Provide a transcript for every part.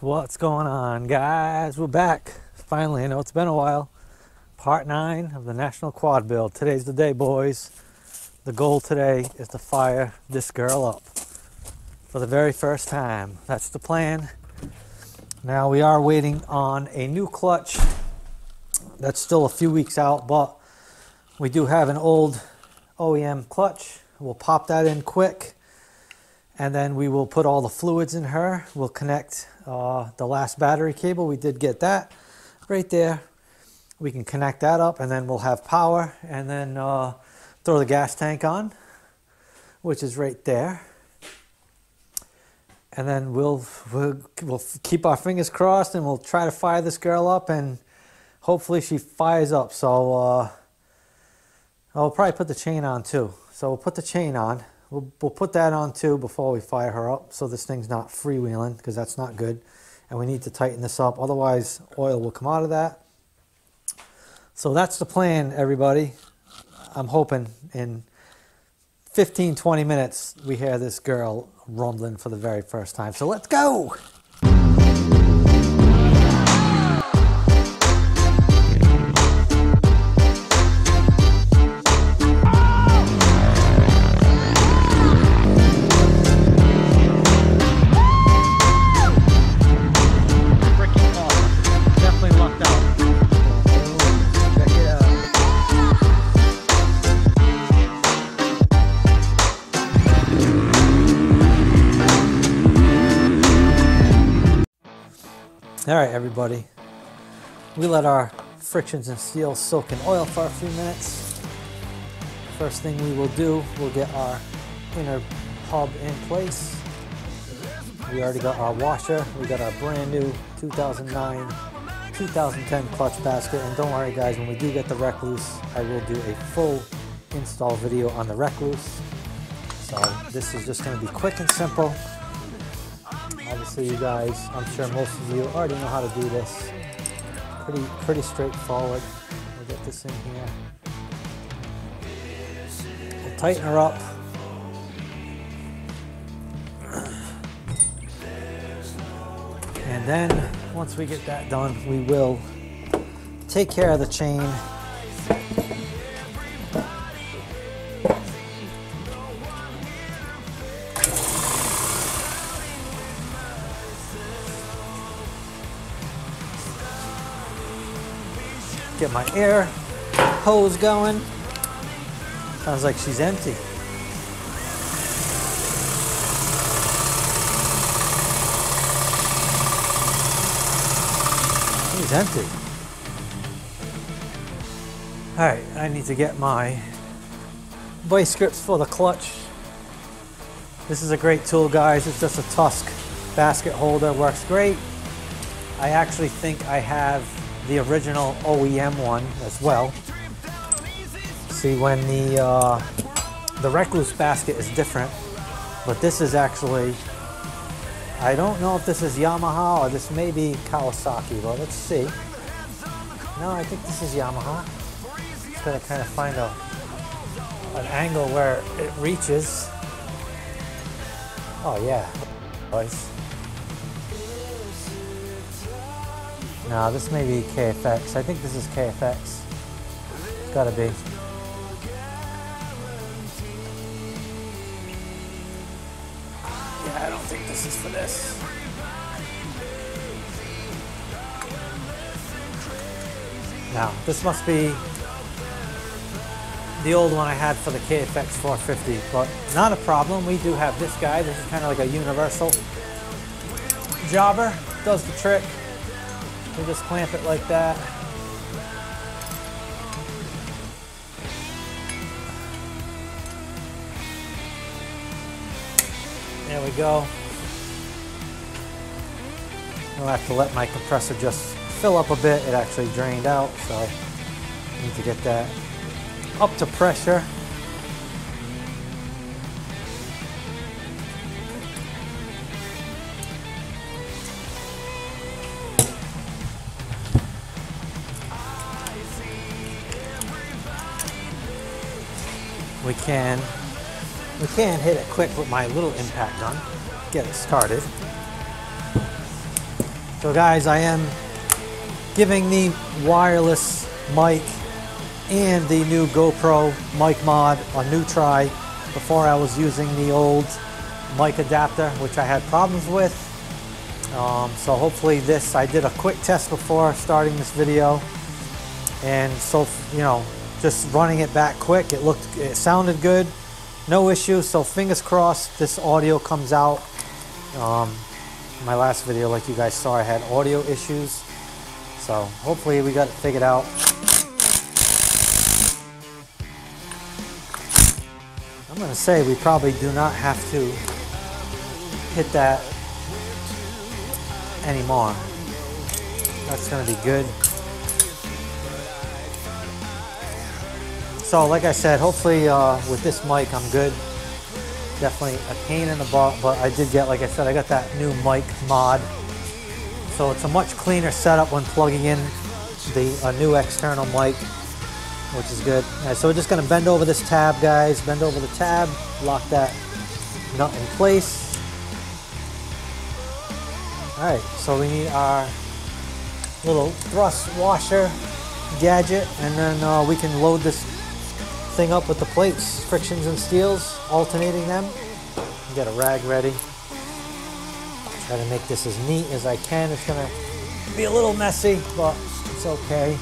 What's going on, guys? We're back. Finally, I know it's been a while. Part 9 of the National Quad build. Today's the day, boys. The goal today is to fire this girl up for the very first time. That's the plan. Now we are waiting on a new clutch. That's still a few weeks out, but we do have an old OEM clutch. We'll pop that in quick, and then we will put all the fluids in her. We'll connect the last battery cable. We did get that right there. We can connect that up, and then we'll have power, and then throw the gas tank on, which is right there. And then we'll keep our fingers crossed, and we'll try to fire this girl up, and hopefully she fires up. So I'll probably put the chain on too. So we'll put the chain on. We'll put that on too before we fire her up, so this thing's not freewheeling, because that's not good. And we need to tighten this up, otherwise oil will come out of that. So that's the plan, everybody. I'm hoping in 15-20 minutes we hear this girl rumbling for the very first time. So let's go! All right, everybody, we let our frictions and seals soak in oil for a few minutes. First thing we will do, we'll get our inner hub in place. We already got our washer. We got our brand new 2009, 2010 clutch basket. And don't worry, guys, when we do get the wreck loose, I will do a full install video on the wreck loose. So this is just going to be quick and simple. Obviously, you guys, I'm sure most of you already know how to do this. Pretty straightforward. We'll get this in here. We'll tighten her up. And then, once we get that done, we will take care of the chain. Get my air hose going. Sounds like she's empty. She's empty. All right, I need to get my vice grips for the clutch. This is a great tool, guys. It's just a Tusk basket holder, works great. I actually think I have the original OEM one as well. See, when the recluse basket is different, but this is actually, I don't know if this is Yamaha or this may be Kawasaki, but let's see. No, I think this is Yamaha. Just gotta kind of find an angle where it reaches. Oh yeah, boys. No, this may be KFX. I think this is KFX. It's gotta be. Yeah, I don't think this is for this. Now, this must be the old one I had for the KFX 450, but not a problem. We do have this guy. This is kind of like a universal jobber. Does the trick. We just clamp it like that. There we go. I'll have to let my compressor just fill up a bit. It actually drained out, so I need to get that up to pressure. We can hit it quick with my little impact gun, get it started. So guys, I am giving the wireless mic and the new GoPro mic mod a new try. Before I was using the old mic adapter, which I had problems with. So hopefully this, I did a quick test before starting this video, and so, you know, just running it back quick, it sounded good, no issue. So fingers crossed this audio comes out. My last video, like you guys saw, I had audio issues, so hopefully we got it figured out. I'm gonna say we probably do not have to hit that anymore. That's gonna be good. So like I said, hopefully with this mic I'm good. Definitely a pain in the butt, but I did get, like I said, I got that new mic mod. So it's a much cleaner setup when plugging in a new external mic, which is good. All right, so we're just gonna bend over this tab, guys. Bend over the tab, lock that nut in place. All right, so we need our little thrust washer gadget, and then we can load this thing up with the plates, frictions and steels, alternating them. Get a rag ready. Try to make this as neat as I can. It's gonna be a little messy, but it's okay.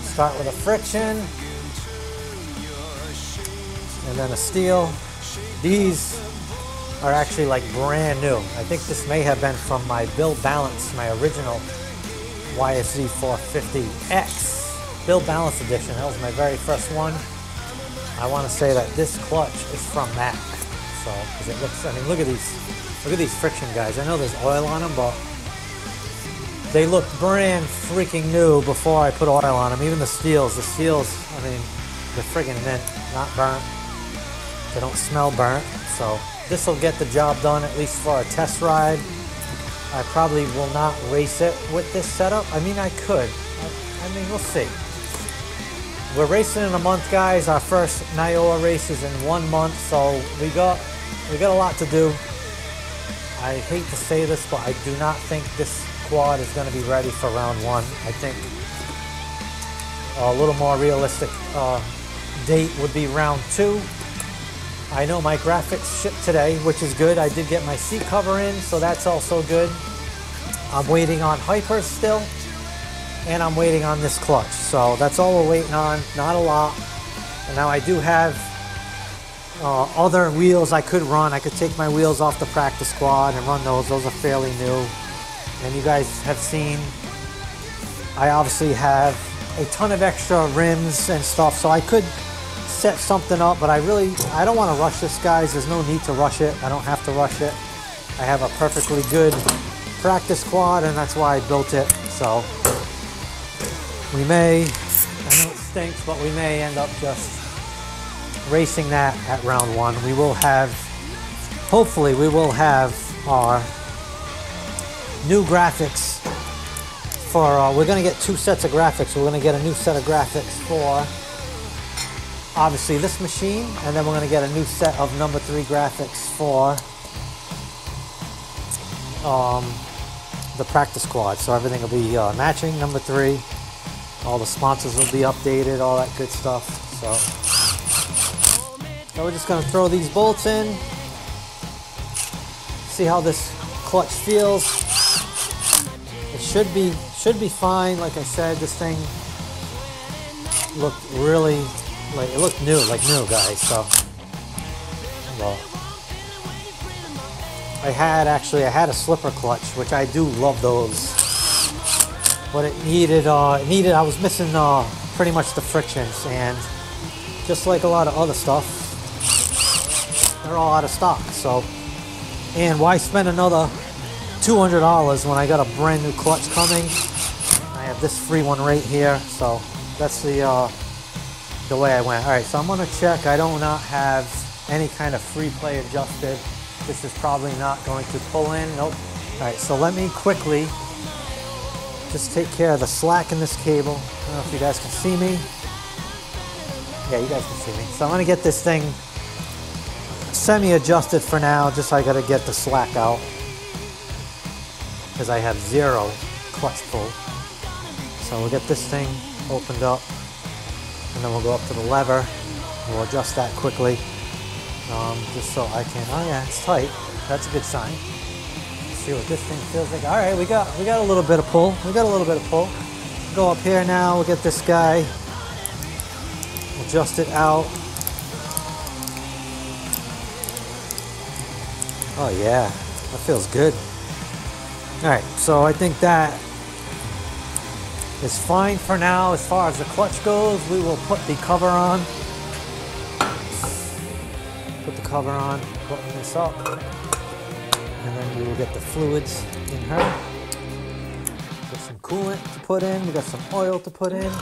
Start with a friction, and then a steel. These are actually like brand new. I think this may have been from my Build Balance, my original YFZ450X. Build Balance edition. That was my very first one. I want to say that this clutch is from that. So, because it looks, I mean, look at these friction guys. I know there's oil on them, but they look brand freaking new before I put oil on them. Even the steels, I mean, they're friggin' mint, not burnt. They don't smell burnt. So this will get the job done, at least for a test ride. I probably will not race it with this setup. I mean, I could. I mean, we'll see. We're racing in a month, guys. Our first NIOA race is in 1 month, so we got a lot to do. I hate to say this, but I do not think this quad is going to be ready for round 1. I think a little more realistic date would be round 2. I know my graphics shipped today, which is good. I did get my seat cover in, so that's also good. I'm waiting on hypers still, and I'm waiting on this clutch. So that's all we're waiting on, not a lot. And now I do have other wheels I could run. I could take my wheels off the practice quad and run those. Those are fairly new. And you guys have seen, I obviously have a ton of extra rims and stuff, so I could set something up, but I don't want to rush this, guys. There's no need to rush it. I don't have to rush it. I have a perfectly good practice quad, and that's why I built it. So we may, I know it stinks, but we may end up just racing that at round 1. We will have, hopefully we will have our new graphics for, we're going to get 2 sets of graphics. We're going to get a new set of graphics for obviously this machine, and then we're going to get a new set of number 3 graphics for the practice quad. So everything will be matching, number 3. All the sponsors will be updated, all that good stuff. So we're just going to throw these bolts in, see how this clutch feels. It should be fine. Like I said, this thing looked really, like, it looked new, like new, guys. So, well, I had a slipper clutch, which I do love those, but it needed, I was missing pretty much the frictions, and just like a lot of other stuff, they're all out of stock. So, and why spend another $200 when I got a brand new clutch coming? I have this free one right here, so that's the way I went. All right, so I'm gonna check. I do not have any kind of free play adjusted. This is probably not going to pull in. Nope. All right, so let me quickly just take care of the slack in this cable. I don't know if you guys can see me. Yeah, you guys can see me. So I'm gonna get this thing semi-adjusted for now. Just I gotta get the slack out. because I have 0 clutch pull. So we'll get this thing opened up, and then we'll go up to the lever. We'll adjust that quickly, just so I can. Oh yeah, it's tight. That's a good sign. Let's see what this thing feels like. All right, we got a little bit of pull. We got a little bit of pull. Go up here now. We'll get this guy. Adjust it out. Oh yeah, that feels good. All right, so I think that is fine for now. As far as the clutch goes, we will put the cover on. Put the cover on, button this up, and then we will get the fluids in her. Get some coolant to put in. We got some oil to put in.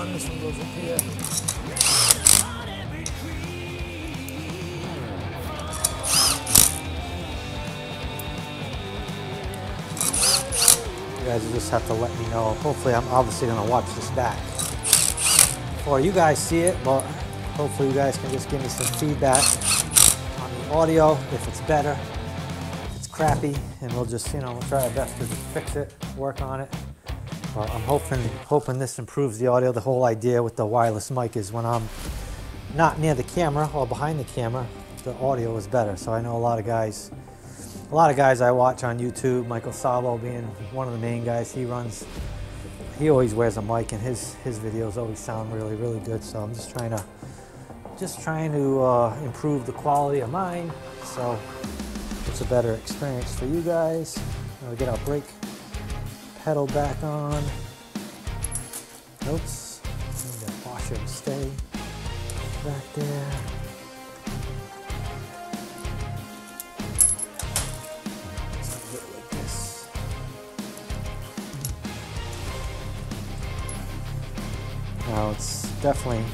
This one goes up here. You guys just have to let me know. Hopefully, I'm obviously going to watch this back before you guys see it, but hopefully you guys can just give me some feedback on the audio, if it's better, if it's crappy, and we'll just, we'll try our best to just fix it, work on it. I'm hoping this improves the audio. The whole idea with the wireless mic is when I'm not near the camera or behind the camera, the audio is better. So I know a lot of guys I watch on YouTube, Michael Sabo being one of the main guys, he always wears a mic, and his videos always sound really, really good. So I'm just trying to improve the quality of mine, so it's a better experience for you guys. We'll get our brake pedal back on. Oops. That washer to stay back there. Like this. Now it's definitely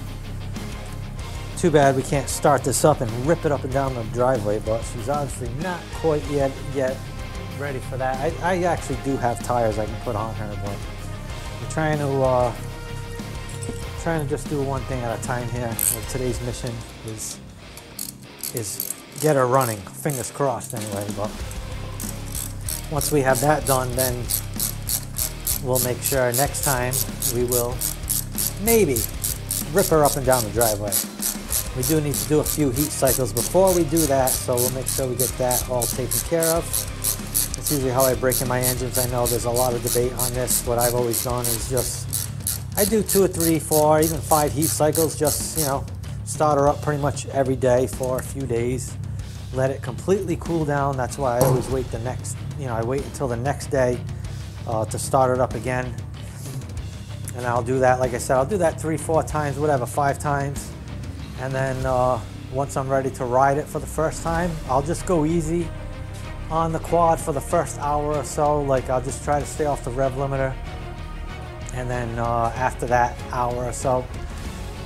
too bad we can't start this up and rip it up and down the driveway, but she's obviously not quite yet ready for that. I actually do have tires I can put on her, but I'm trying to just do one thing at a time here. Today's mission is get her running. Fingers crossed anyway, but once we have that done, then we'll make sure next time we will maybe rip her up and down the driveway. We do need to do a few heat cycles before we do that, so we'll make sure we get that all taken care of. That's usually how I break in my engines. I know there's a lot of debate on this. What I've always done is just, I do 2 or 3, 4, even 5 heat cycles, just, start her up pretty much every day for a few days. Let it completely cool down. That's why I always wait I wait until the next day to start it up again. And I'll do that, like I said, I'll do that 3, 4 times, whatever, 5 times. And then once I'm ready to ride it for the first time, I'll just go easy on the quad for the first hour or so. Like, I'll just try to stay off the rev limiter, and then after that hour or so,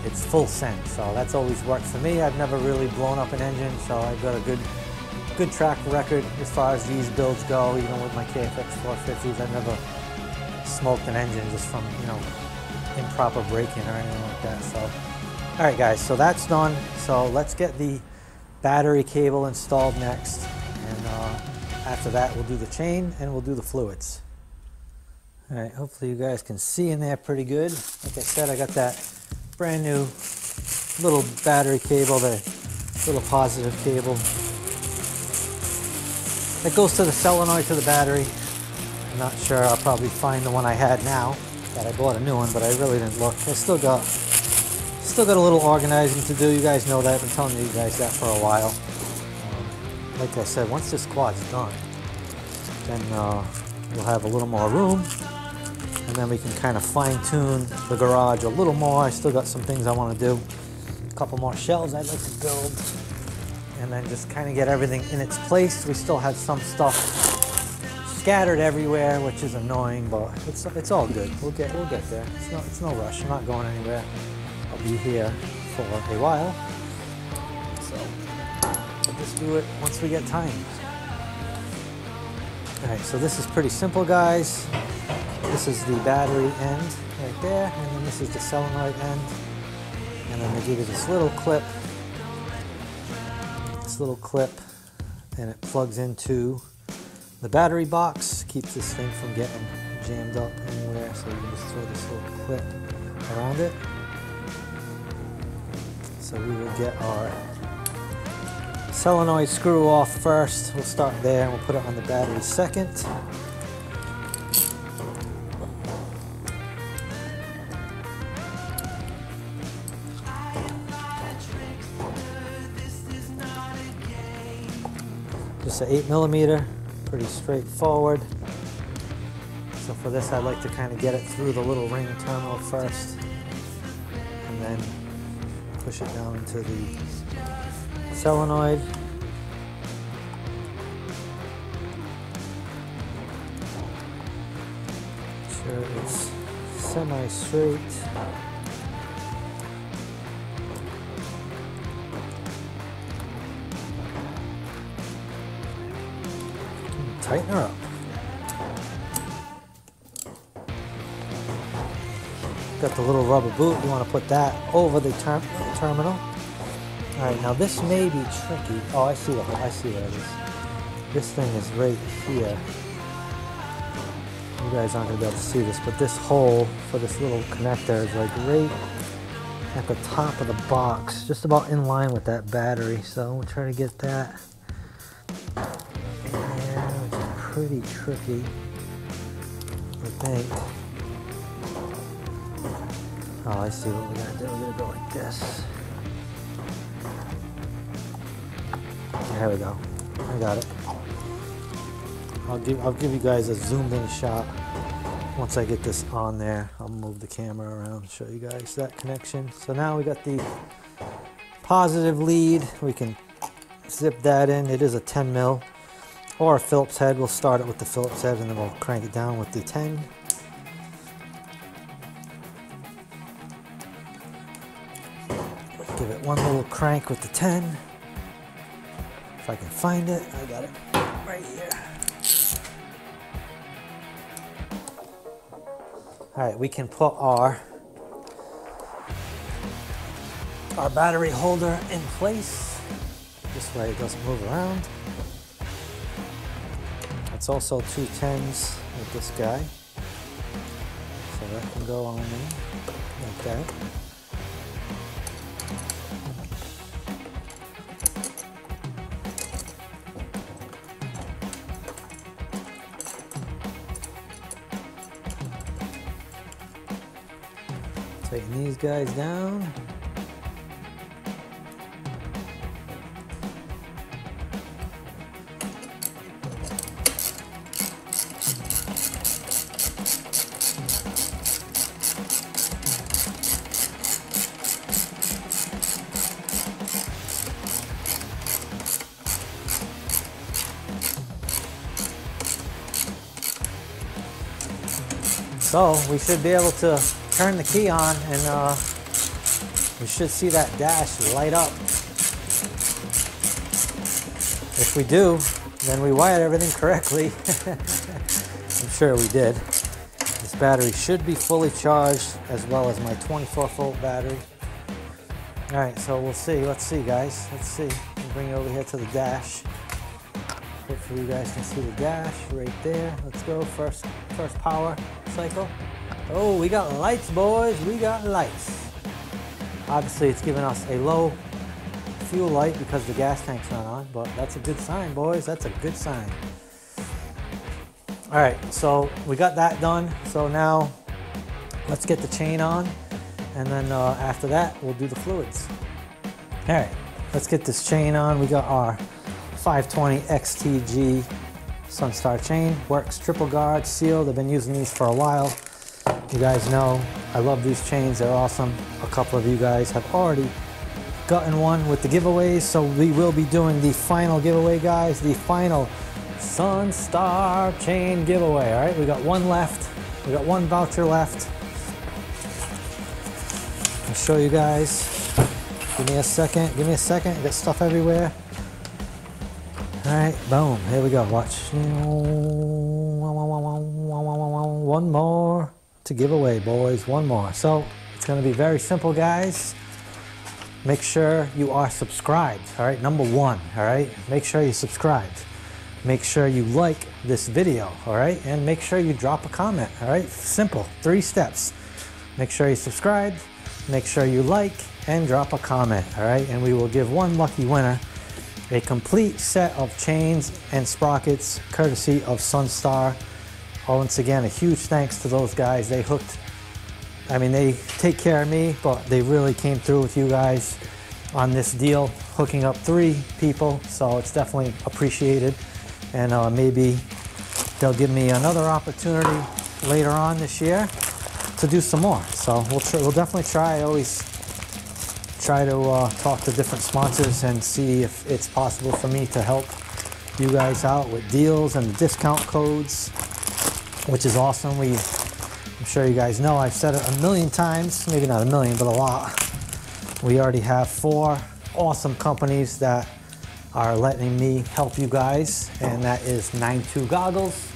it's full send. So that's always worked for me. I've never really blown up an engine, so I've got a good track record as far as these builds go. Even with my YFZ450s, I've never smoked an engine just from improper braking or anything like that. So all right guys, so that's done. So let's get the battery cable installed next, and after that we'll do the chain and we'll do the fluids. All right, hopefully you guys can see in there pretty good. Like I said, I got that brand new little battery cable, the little positive cable that goes to the solenoid to the battery. I'm not sure, I'll probably find the one I had now, that I bought a new one, but I really didn't look. I still got a little organizing to do. You guys know that. I've been telling you guys that for a while. Like I said, once this quad's done, then we'll have a little more room, and then we can kind of fine-tune the garage a little more. I still got some things I want to do. A couple more shelves I'd like to build, and then just kind of get everything in its place. We still have some stuff scattered everywhere, which is annoying, but it's all good. We'll get there. It's no rush. I'm not going anywhere. I'll be here for a while, so we'll just do it once we get time. All right, so this is pretty simple, guys. This is the battery end right right there, and then this is the solenoid end. And then they give you this little clip, and it plugs into the battery box, keeps this thing from getting jammed up anywhere, so you can just throw this little clip around it. So we will get our solenoid screw off first. We'll start there and we'll put it on the battery second. Just an 8mm, pretty straightforward. So for this, I'd like to kind of get it through the little ring terminal first, and then push it down into the solenoid. Sure it's semi-straight. Tighten her up. Got the little rubber boot. You want to put that over the terminal. All right, now this may be tricky. Oh, I see where it is. This thing is right here. You guys aren't gonna be able to see this, but this hole for this little connector is like right at the top of the box, just about in line with that battery. So we'll try to get that. And it's pretty tricky, I think. Oh, I see what we're gonna do. We're gonna go like this. There we go. I got it. I'll give you guys a zoomed in shot once I get this on there. I'll move the camera around and show you guys that connection. So now we got the positive lead. We can zip that in. It is a 10mm or a Phillips head. We'll start it with the Phillips head and then we'll crank it down with the 10. Give it one little crank with the 10. If I can find it, I got it right here. All right, we can put our battery holder in place. This way it doesn't move around. It's also two 10s with this guy. So that can go on in like that. Tighten these guys down. So we should be able to turn the key on and we should see that dash light up. If we do, then we wired everything correctly. I'm sure we did. This battery should be fully charged as well as my 24-volt battery. All right, so we'll see. Let's see, guys. Let's see. I'll bring you over here to the dash. Hopefully you guys can see the dash right there. Let's go. First power cycle. Oh, we got lights, boys. We got lights. Obviously, it's giving us a low fuel light because the gas tank's not on, but that's a good sign, boys. That's a good sign. All right, so we got that done. So now let's get the chain on, and then after that, we'll do the fluids. All right, let's get this chain on. We got our 520 XTG Sunstar chain. Works triple guard, sealed. I've been using these for a while. You guys know I love these chains. They're awesome. A couple of you guys have already gotten one with the giveaways, so we will be doing the final giveaway, guys. The final Sunstar chain giveaway. All right, we got one left. We got one voucher left. I'll show you guys. Give me a second. Give me a second. I got stuff everywhere. All right, boom. Here we go. Watch. One more to give away, boys. One more. So it's going to be very simple, guys. Make sure you are subscribed. All right, number one. All right, make sure you subscribed. Make sure you like this video. All right, and make sure you drop a comment. All right, simple. 3 steps. Make sure you subscribe. Make sure you like and drop a comment. All right, and we will give one lucky winner a complete set of chains and sprockets courtesy of Sunstar. Once again, a huge thanks to those guys. They hooked, I mean, they take care of me, but they really came through with you guys on this deal, hooking up 3 people, so it's definitely appreciated. And maybe they'll give me another opportunity later on this year to do some more. So we'll definitely try. I always try to talk to different sponsors and see if it's possible for me to help you guys out with deals and the discount codes, which is awesome. I'm sure you guys know, I've said it a million times, maybe not a million, but a lot. We already have 4 awesome companies that are letting me help you guys, and that is 92 Goggles,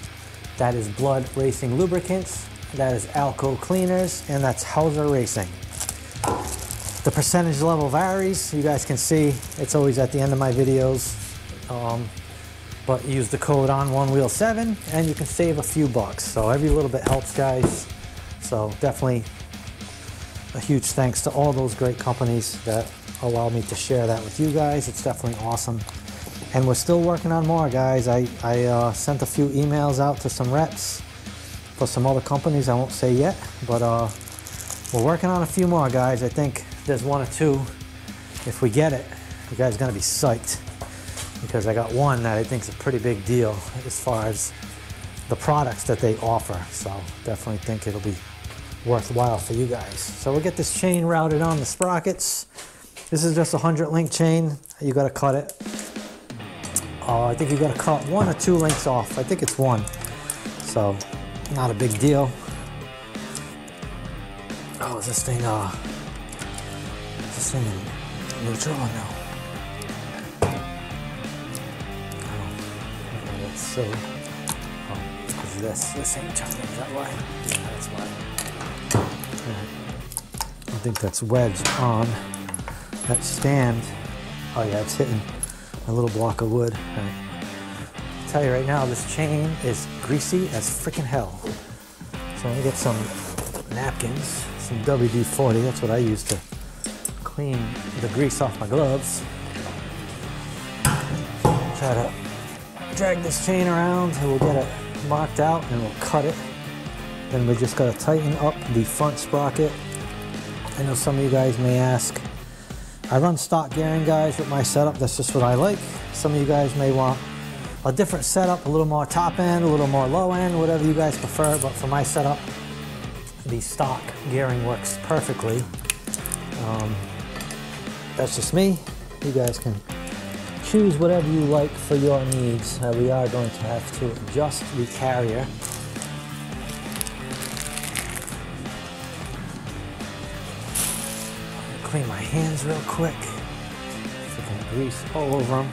that is Blood Racing Lubricants, that is Alco Cleaners, and that's Hauser Racing. The percentage level varies. You guys can see it's always at the end of my videos, but use the code ON1WHEEL7 and you can save a few bucks. So every little bit helps, guys. So definitely a huge thanks to all those great companies that allow me to share that with you guys. It's definitely awesome. And we're still working on more, guys. I sent a few emails out to some reps for some other companies. I won't say yet, but we're working on a few more, guys. I think there's 1 or 2. If we get it, you guys are gonna be psyched, because I got one that I think is a pretty big deal as far as the products that they offer. So definitely think it'll be worthwhile for you guys. So we'll get this chain routed on the sprockets. This is just a 100 link chain. You gotta cut it. I think you gotta cut 1 or 2 links off. I think it's 1. So not a big deal. Oh, is this thing in neutral or no? Oh, let's see. Oh, it's because of this ain't turning, is that why? Yeah, that's why. Right. I think that's wedged on that stand. Oh yeah, it's hitting a little block of wood. Right. I'll tell you right now, this chain is greasy as freaking hell. So let me get some napkins, some WD-40, that's what I use to clean the grease off my gloves. Try to drag this chain around and we'll get it marked out and we'll cut it. Then we just gotta tighten up the front sprocket. I know some of you guys may ask, I run stock gearing, guys, with my setup. That's just what I like. Some of you guys may want a different setup, a little more top end, a little more low end, whatever you guys prefer, but for my setup, the stock gearing works perfectly. That's just me. You guys can choose whatever you like for your needs. We are going to have to adjust the carrier. Clean my hands real quick. Freaking grease all over them.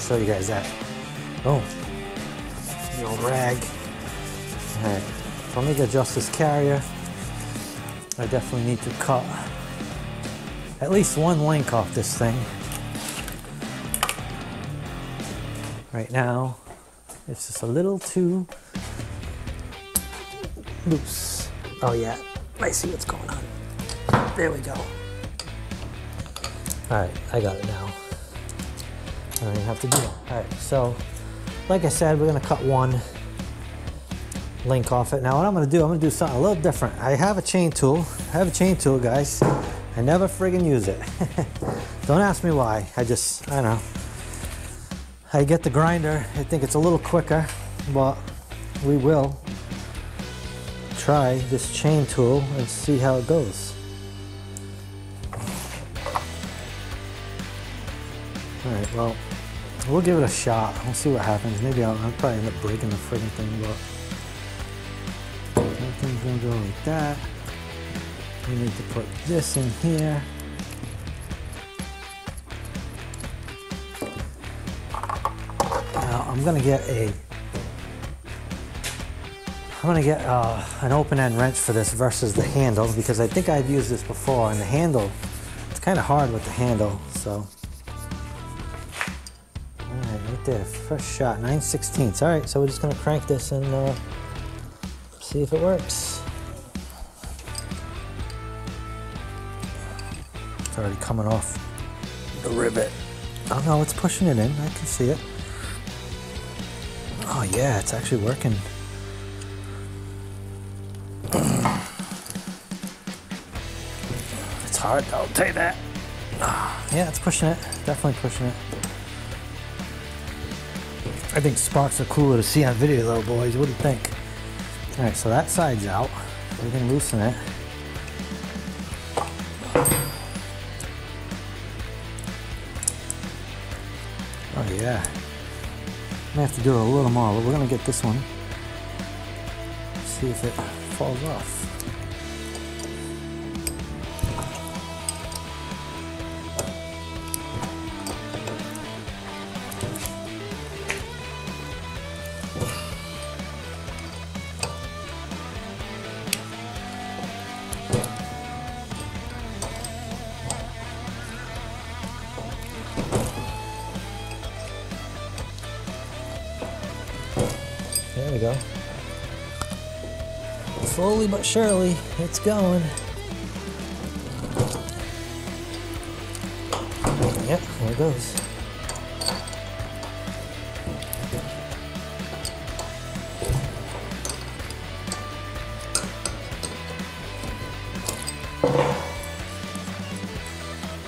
Show you guys that. Boom. The old rag. Alright, so let me adjust this carrier. I definitely need to cut at least 1 link off this thing. Right now, it's just a little too loose. Oh yeah, I see what's going on. There we go. Alright, I got it now. I don't even have to do it. Alright, so like I said, we're gonna cut 1 link off it. Now what I'm gonna do something a little different. I have a chain tool. Guys. I never friggin' use it. Don't ask me why. I don't know. I get the grinder. I think it's a little quicker, but we will try this chain tool and see how it goes. All right, well, we'll give it a shot. We'll see what happens. Maybe I'll probably end up breaking the friggin' thing, but everything's gonna go like that. We need to put this in here. Now I'm gonna get a I'm gonna get an open end wrench for this versus the handle, because I think I've used this before, and the handle, it's kind of hard with the handle, so. All right, right there, first shot, 9/16. All right, so we're just gonna crank this and see if it works. It's already coming off the rivet. Oh no, it's pushing it in, I can see it. Oh yeah, it's actually working. It's hard, I'll tell you that. Yeah, it's pushing it, definitely pushing it. I think sparks are cooler to see on video though, boys, what do you think? All right, so that side's out. We can loosen it. Oh yeah. May have to do it a little more, but we're gonna get this one. See if it falls off. There we go. Slowly but surely, it's going. Yep, there it goes.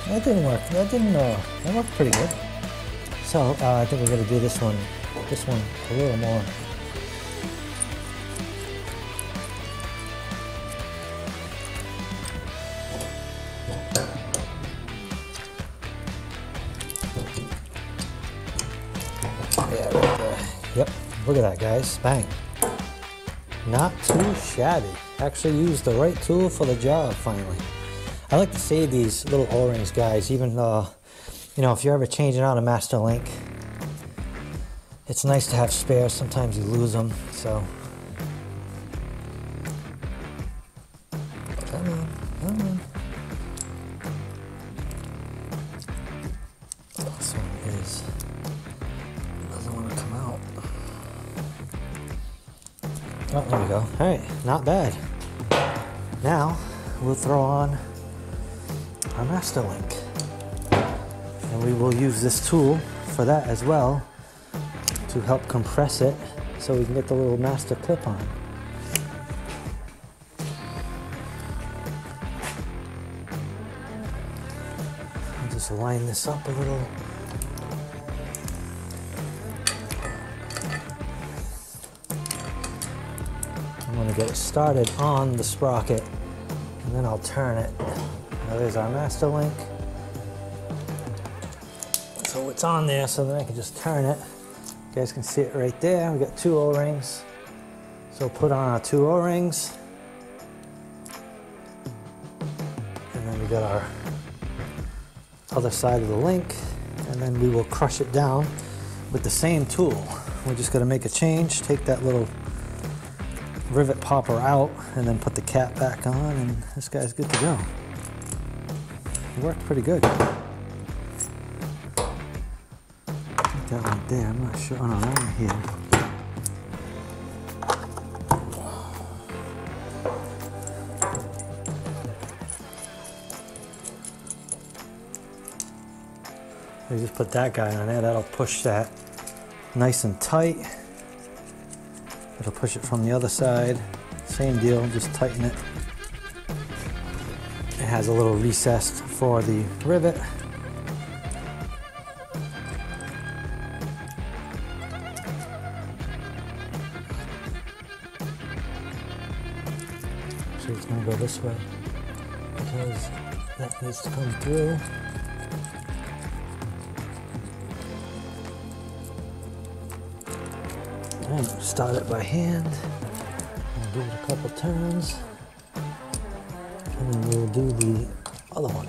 That didn't work. That worked pretty good. So I think we're gonna do this one a little more. Yeah, right there. Yep, look at that, guys. Bang. Not too shabby. Actually used the right tool for the job finally. I like to save these little O-rings, guys, even you know, if you're ever changing out a master link, it's nice to have spares. Sometimes you lose them, so. Come on, come on. This one doesn't want to come out. Oh, there we go. All right, not bad. Now we'll throw on our master link, and we will use this tool for that as well, to help compress it so we can get the little master clip on. I'll just line this up a little. I'm going to get it started on the sprocket, and then I'll turn it. Now there's our master link. So it's on there, so then I can just turn it. You guys can see it right there. We got 2 O-rings. So put on our 2 O-rings. And then we got our other side of the link. And then we will crush it down with the same tool. We're just gonna make a change, take that little rivet popper out, and then put the cap back on, and this guy's good to go. It worked pretty good. That right there, I'm not sure. Oh no, that right here. We just put that guy on there, that'll push that nice and tight. It'll push it from the other side. Same deal, just tighten it. It has a little recess for the rivet. So it's going to go this way because that needs to come through. And start it by hand. I'll give it a couple turns, and then we'll do the other one.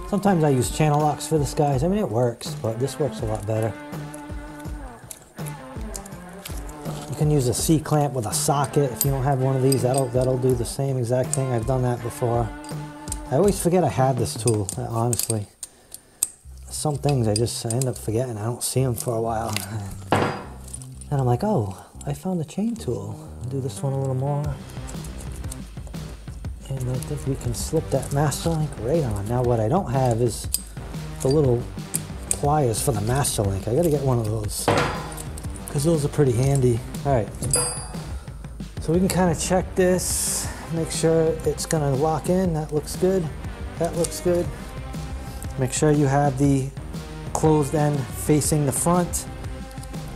Sometimes I use channel locks for this, guys. I mean, it works, but this works a lot better. You can use a C-clamp with a socket. If you don't have one of these, that'll do the same exact thing. I've done that before. I always forget I had this tool, honestly. Some things I end up forgetting. I don't see them for a while. And I'm like, oh, I found a chain tool. I'll do this one a little more. And I think we can slip that master link right on. Now what I don't have is the little pliers for the master link. I gotta get one of those, because those are pretty handy. All right, so we can kind of check this, make sure it's gonna lock in. That looks good. That looks good. Make sure you have the closed end facing the front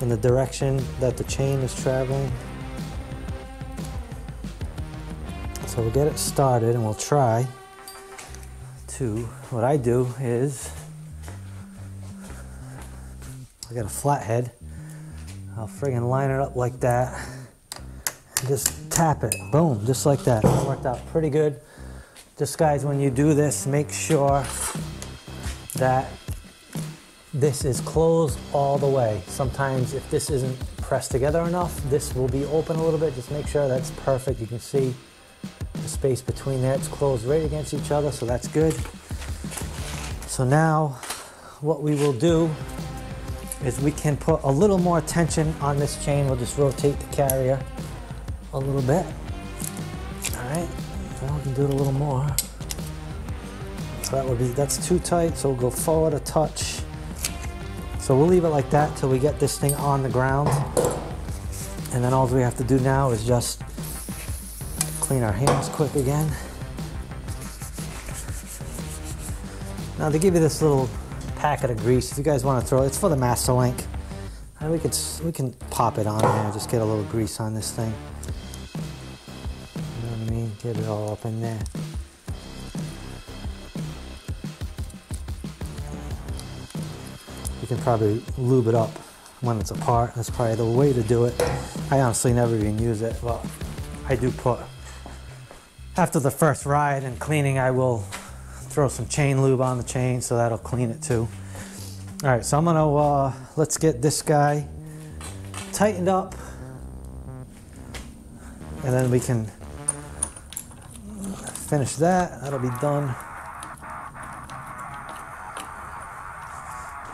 in the direction that the chain is traveling. So we'll get it started and we'll try to, what I do is, I got a flathead. I'll friggin' line it up like that and just tap it, boom, just like that. That worked out pretty good. Just guys, when you do this, make sure that this is closed all the way. Sometimes if this isn't pressed together enough, this will be open a little bit. Just make sure that's perfect. You can see the space between there. It's closed right against each other, so that's good. So now what we will do is we can put a little more tension on this chain. We'll just rotate the carrier a little bit. All right, now we can do it a little more. So that's too tight, so we'll go forward a touch. So we'll leave it like that till we get this thing on the ground. And then all we have to do now is just clean our hands quick again. Now they give you this little packet of grease. If you guys want to throw it, it's for the master link. And we can pop it on there, just get a little grease on this thing. You know what I mean? Get it all up in there. You can probably lube it up when it's apart. That's probably the way to do it. I honestly never even use it, but I do put, after the first ride and cleaning, I will throw some chain lube on the chain, so that'll clean it too. All right, so I'm gonna, let's get this guy tightened up, and then we can finish that. That'll be done.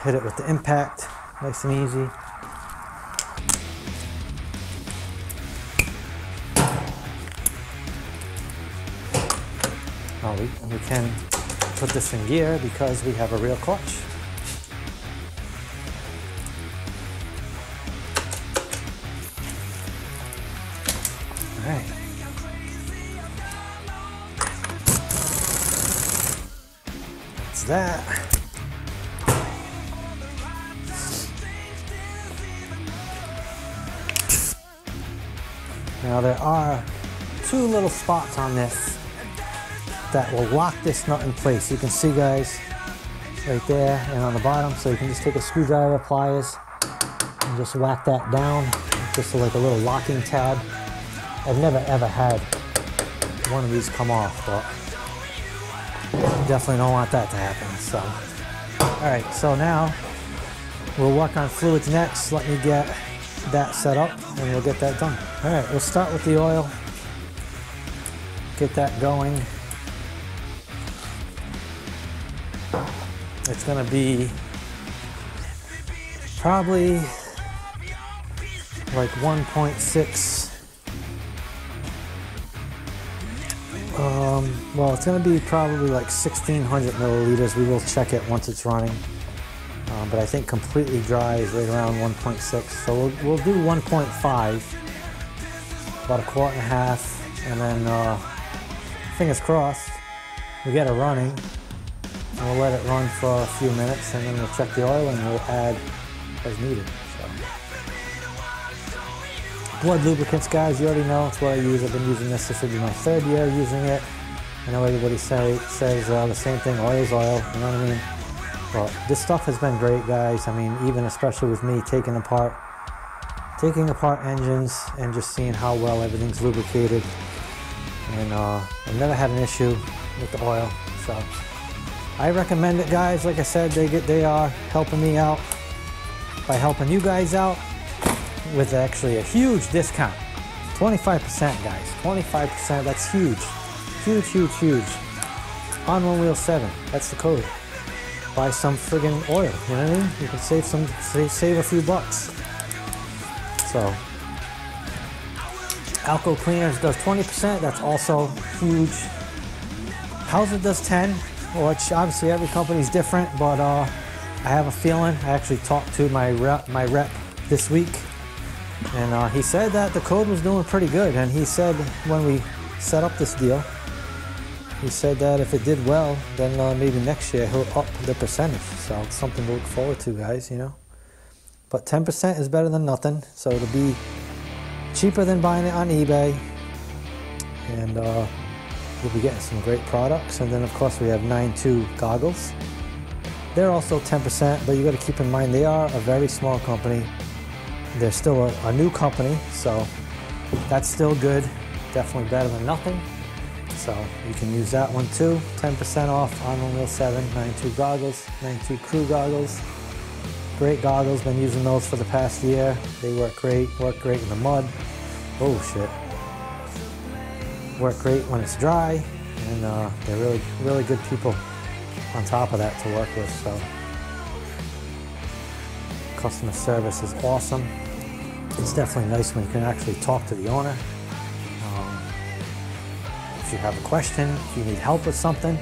Hit it with the impact, nice and easy. We can put this in gear because we have a real clutch. All right. That's that. Now there are two little spots on this that will lock this nut in place. You can see, guys, right there and on the bottom. So you can just take a screwdriver, pliers, and just whack that down. Just like a little locking tab. I've never ever had one of these come off, but definitely don't want that to happen. So, all right, so now we'll work on fluids next. Let me get that set up and we'll get that done. All right, we'll start with the oil. Get that going. It's gonna be probably like 1.6. Well, it's gonna be probably like 1,600 milliliters. We will check it once it's running. But I think completely dry is right around 1.6. So we'll do 1.5, about a quart and a half, and then fingers crossed we get it running. And we'll let it run for a few minutes, and then we'll check the oil and we'll add as needed. So. Blood lubricants, guys, you already know it's what I use. I've been using this. This will be my third year using it. I know everybody says the same thing, oil is oil, you know what I mean? But this stuff has been great, guys. I mean, even especially with me taking apart engines and just seeing how well everything's lubricated. And I've never had an issue with the oil, so. I recommend it, guys. Like I said, they are helping me out by helping you guys out. with actually a huge discount. 25%, guys. 25%. That's huge. Huge, huge, huge. On One Wheel 7. That's the code. Buy some friggin' oil. You know what I mean? You can save a few bucks. So, Alco Cleaners does 20%. That's also huge. Hauser does 10, which obviously every company's different, but I have a feeling. I actually talked to my rep this week, and he said that the code was doing pretty good. And he said when we set up this deal, he said that if it did well, then maybe next year he'll up the percentage. So it's something to look forward to, guys, you know. But 10% is better than nothing, so it'll be cheaper than buying it on eBay, and you'll be getting some great products. And then of course we have 9.2 goggles. They're also 10%, but you got to keep in mind they are a very small company. They're still a new company, so that's still good. Definitely better than nothing. So you can use that one too. 10% off on One Wheel 7, 9.2 goggles, 9.2 crew goggles. Great goggles, been using those for the past year. They work great in the mud. Oh shit. Work great when it's dry, and they're really, really good people on top of that to work with. So customer service is awesome. It's definitely nice when you can actually talk to the owner. If you have a question, if you need help with something.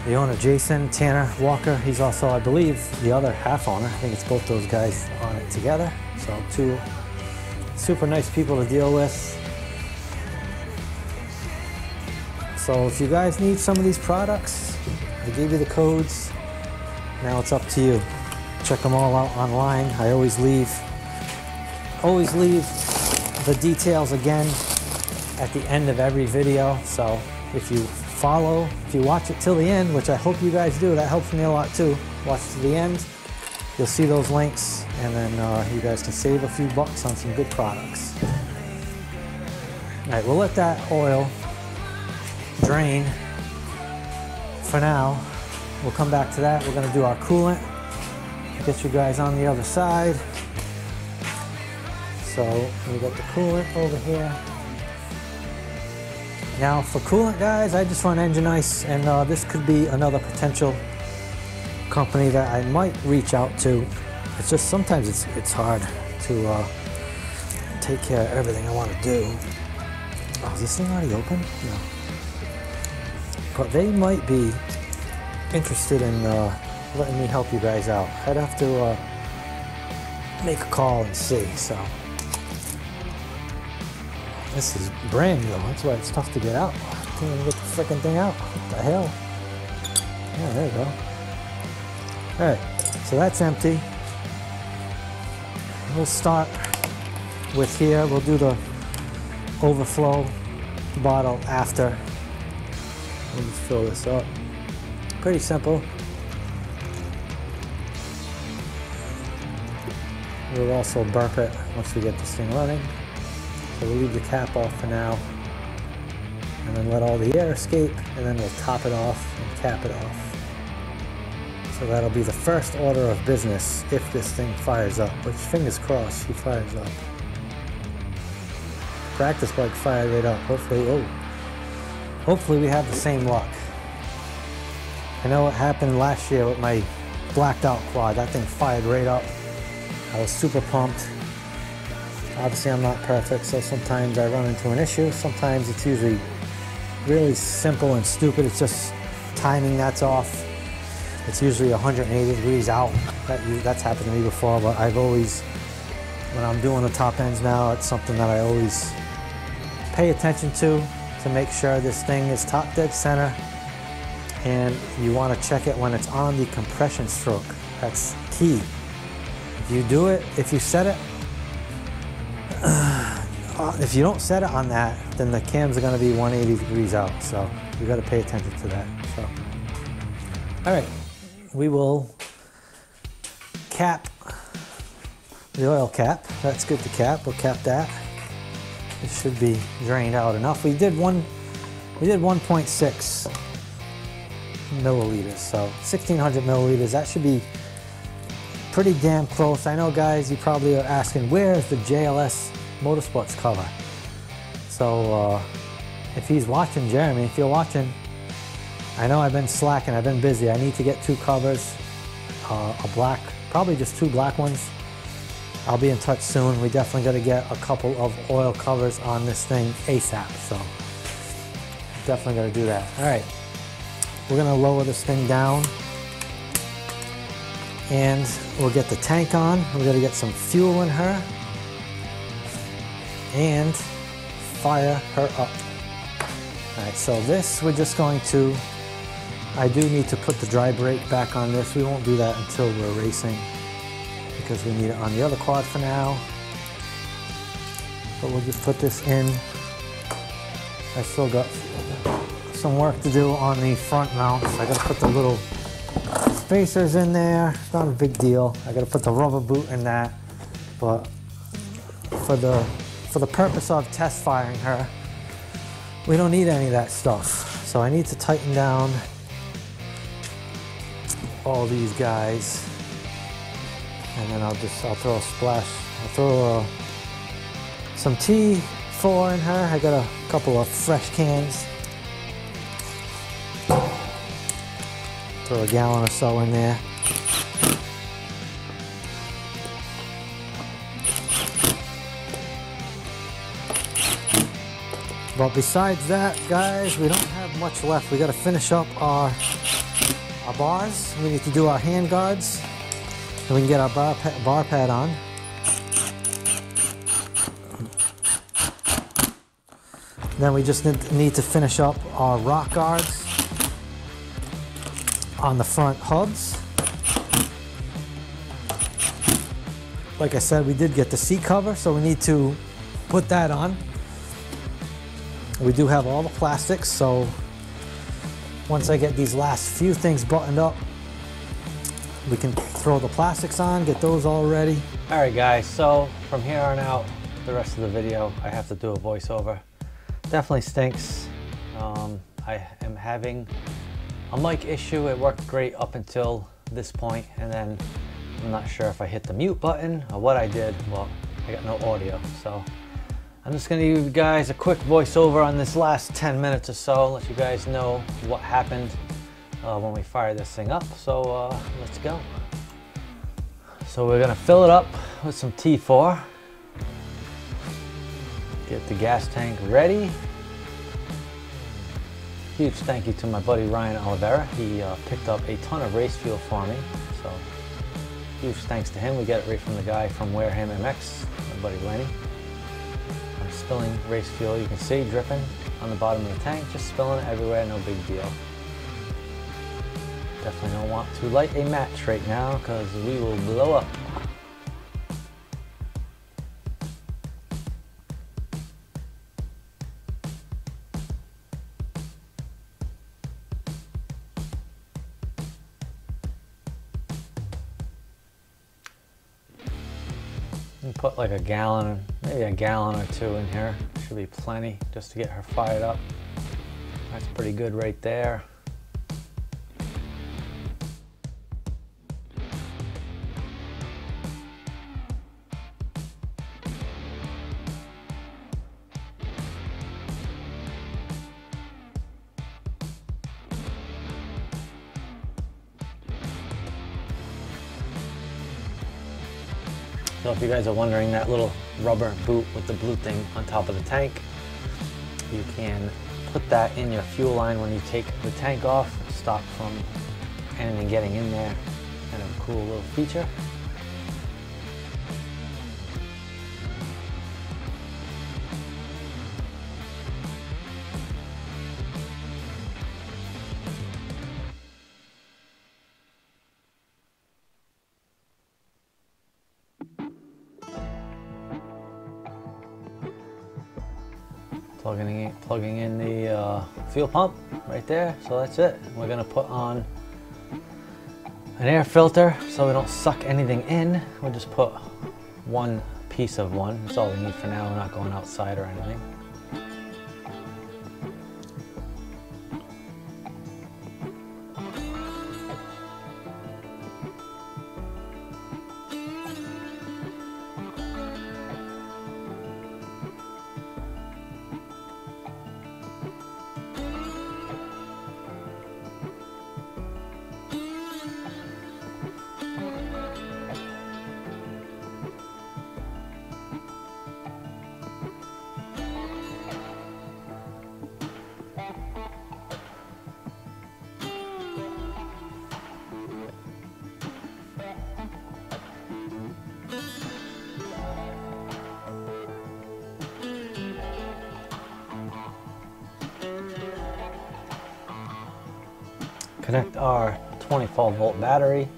The owner, Jason Tanner Walker, he's also, I believe, the other half owner. I think it's both those guys on it together. So two super nice people to deal with. So if you guys need some of these products, I gave you the codes. Now it's up to you. Check them all out online. I always leave the details again at the end of every video. So if you watch it till the end, which I hope you guys do, that helps me a lot too. Watch to the end, you'll see those links, and then you guys can save a few bucks on some good products. All right, we'll let that oil drain for now. We'll come back to that. We're gonna do our coolant. Get you guys on the other side. So we got the coolant over here. Now for coolant, guys, I just run Engine Ice, and this could be another potential company that I might reach out to. It's just sometimes it's hard to take care of everything I want to do. Oh, is this thing already open? No. But they might be interested in letting me help you guys out. I'd have to make a call and see. So. This is brand new, that's why it's tough to get out. I can't even get the freaking thing out. What the hell? Yeah, there you go. Alright, so that's empty. We'll start with here. We'll do the overflow bottle after. We'll just fill this up. Pretty simple. We'll also burp it once we get this thing running. So we'll leave the cap off for now, and then let all the air escape, and then we'll top it off and cap it off. So that'll be the first order of business if this thing fires up, which fingers crossed he fires up. Practice bike fired right up. Hopefully we have the same luck. I know what happened last year with my blacked out quad. That thing fired right up. I was super pumped. Obviously I'm not perfect, so sometimes I run into an issue. Sometimes it's usually really simple and stupid. It's just timing that's off. It's usually 180 degrees out. That's happened to me before, but I've always, when I'm doing the top ends now, it's something that I always pay attention to make sure this thing is top dead center. And you want to check it when it's on the compression stroke. That's key. If you do it, if you set it, if you don't set it on that, then the cams are going to be 180 degrees out. So you got to pay attention to that. So, all right, we will cap the oil cap. That's good to cap. We'll cap that. It should be drained out enough. We did 1.6 milliliters, so 1600 milliliters. That should be pretty damn close. I know, guys, you probably are asking, where is the JLS Motorsports cover? So if he's watching, Jeremy, if you're watching, I know I've been slacking, I've been busy. I need to get 2 covers, a black, probably just 2 black ones. I'll be in touch soon. We definitely got to get a couple of oil covers on this thing ASAP, so definitely got to do that. All right, we're gonna lower this thing down and we'll get the tank on. We're gonna get some fuel in her and fire her up. All right, so this we're just going to, I do need to put the dry brake back on this. We won't do that until we're racing, because we need it on the other quad for now. But we'll just put this in. I still got some work to do on the front mounts. I gotta put the little spacers in there. It's not a big deal. I gotta put the rubber boot in that. But for the purpose of test firing her, we don't need any of that stuff. So I need to tighten down all these guys. And then I'll throw a splash. I'll throw some T4 in her. I got a couple of fresh cans. Throw a gallon or so in there. But besides that, guys, we don't have much left. We got to finish up our bars. We need to do our hand guards. And we can get our bar pad on. Then we just need to finish up our rock guards on the front hubs. Like I said, we did get the seat cover, so we need to put that on. We do have all the plastics, so once I get these last few things buttoned up, we can throw the plastics on, get those all ready. All right, guys, so from here on out, the rest of the video, I have to do a voiceover. Definitely stinks. I am having a mic issue. It worked great up until this point, and then I'm not sure if I hit the mute button or what I did, but I got no audio. So I'm just gonna give you guys a quick voiceover on this last 10 minutes or so, let you guys know what happened when we fire this thing up. So let's go. So we're gonna fill it up with some T4. Get the gas tank ready. Huge thank you to my buddy Ryan Oliveira. He picked up a ton of race fuel for me. So huge thanks to him. We get it right from the guy from Wareham MX, my buddy Lenny. I'm spilling race fuel. You can see dripping on the bottom of the tank, just spilling it everywhere, no big deal. Definitely don't want to light a match right now because we will blow up. Put like a gallon, maybe a gallon or two in here. Should be plenty just to get her fired up. That's pretty good right there. So if you guys are wondering, that little rubber boot with the blue thing on top of the tank, you can put that in your fuel line when you take the tank off, stop from anything getting in there. Kind of a cool little feature. Plugging in the fuel pump right there. So that's it. We're gonna put on an air filter so we don't suck anything in. We'll just put one piece of one. That's all we need for now. We're not going outside or anything. connect our 24 volt battery.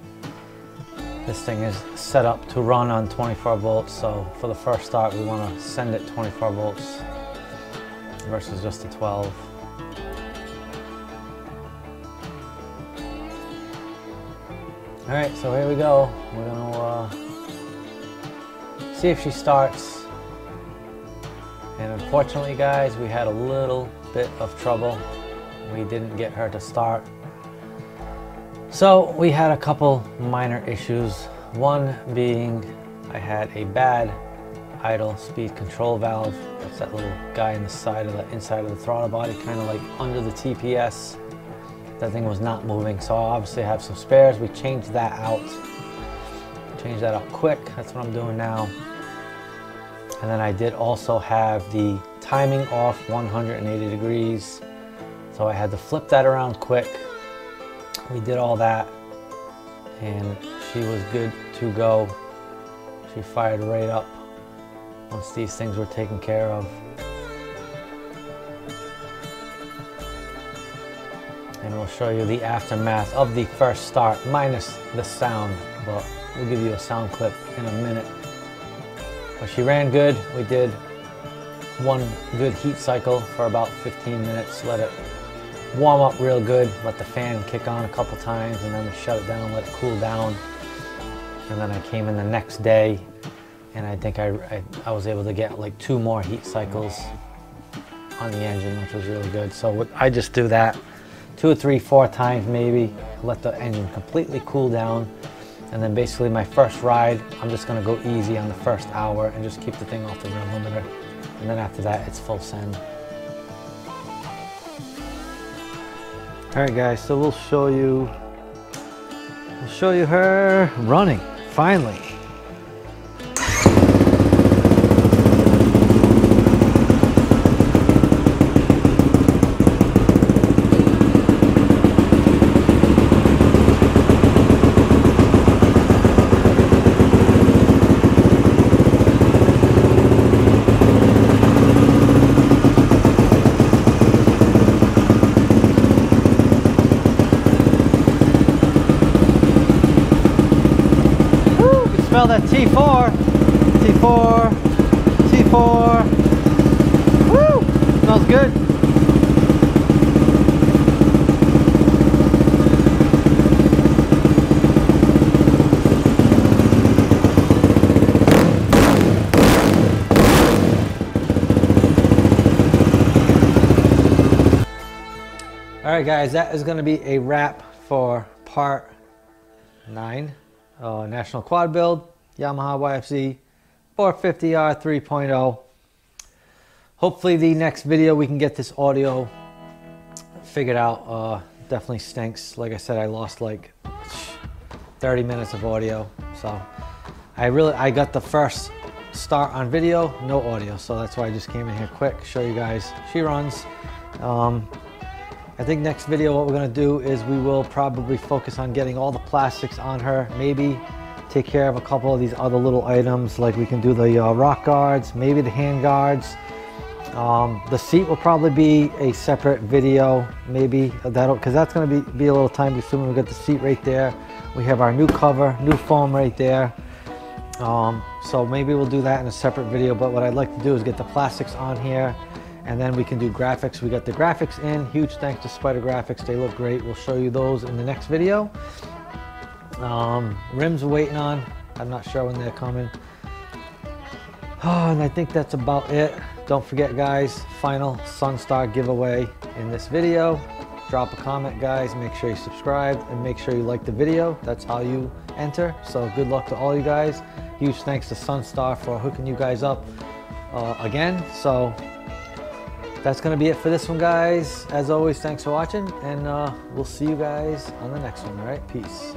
This thing is set up to run on 24 volts, so for the first start we want to send it 24 volts versus just a 12. Alright, so here we go. We're gonna see if she starts. And unfortunately guys, we had a little bit of trouble. We didn't get her to start. So we had a couple minor issues. One being I had a bad idle speed control valve. That's that little guy in the side of the inside of the throttle body, kind of like under the TPS. That thing was not moving, so I obviously have some spares. We changed that out. Changed that out quick. That's what I'm doing now. And then I did also have the timing off 180 degrees. So I had to flip that around quick. We did all that and she was good to go. She fired right up once these things were taken care of. And we'll show you the aftermath of the first start minus the sound, but we'll give you a sound clip in a minute. But she ran good. We did one good heat cycle for about 15 minutes, let it warm up real good, let the fan kick on a couple times, and then we shut it down, let it cool down. And then I came in the next day and I think I was able to get like 2 more heat cycles on the engine, which was really good. So I just do that 2 or 3, 4 times maybe, let the engine completely cool down. And then basically my first ride, I'm just gonna go easy on the first hour and just keep the thing off the rear limiter. And then after that, it's full send. All right guys, so we'll show you her running, finally. Smell that T4, T4, T4. Woo! Smells good. All right, guys, that is going to be a wrap for part 9. National quad build, Yamaha YFZ450R 3.0. Hopefully the next video we can get this audio figured out. Definitely stinks. Like I said, I lost like 30 minutes of audio. So I got the first start on video, no audio. So that's why I just came in here quick, show you guys she runs. I think next video what we're going to do is we will probably focus on getting all the plastics on her, maybe take care of a couple of these other little items, like we can do the rock guards, maybe the hand guards. The seat will probably be a separate video, maybe that'll, because that's going to be a little time consuming. We got the seat right there, we have our new cover, new foam right there. So maybe we'll do that in a separate video, but what I'd like to do is get the plastics on here, and then we can do graphics. We got the graphics in. Huge thanks to Spider Graphics. They look great. We'll show you those in the next video. Rims we're waiting on. I'm not sure when they're coming. And I think that's about it. Don't forget, guys, final Sunstar giveaway in this video. Drop a comment, guys. Make sure you subscribe and make sure you like the video. That's how you enter. So good luck to all you guys. Huge thanks to Sunstar for hooking you guys up again. So that's going to be it for this one, guys. As always, thanks for watching, and we'll see you guys on the next one. All right, peace.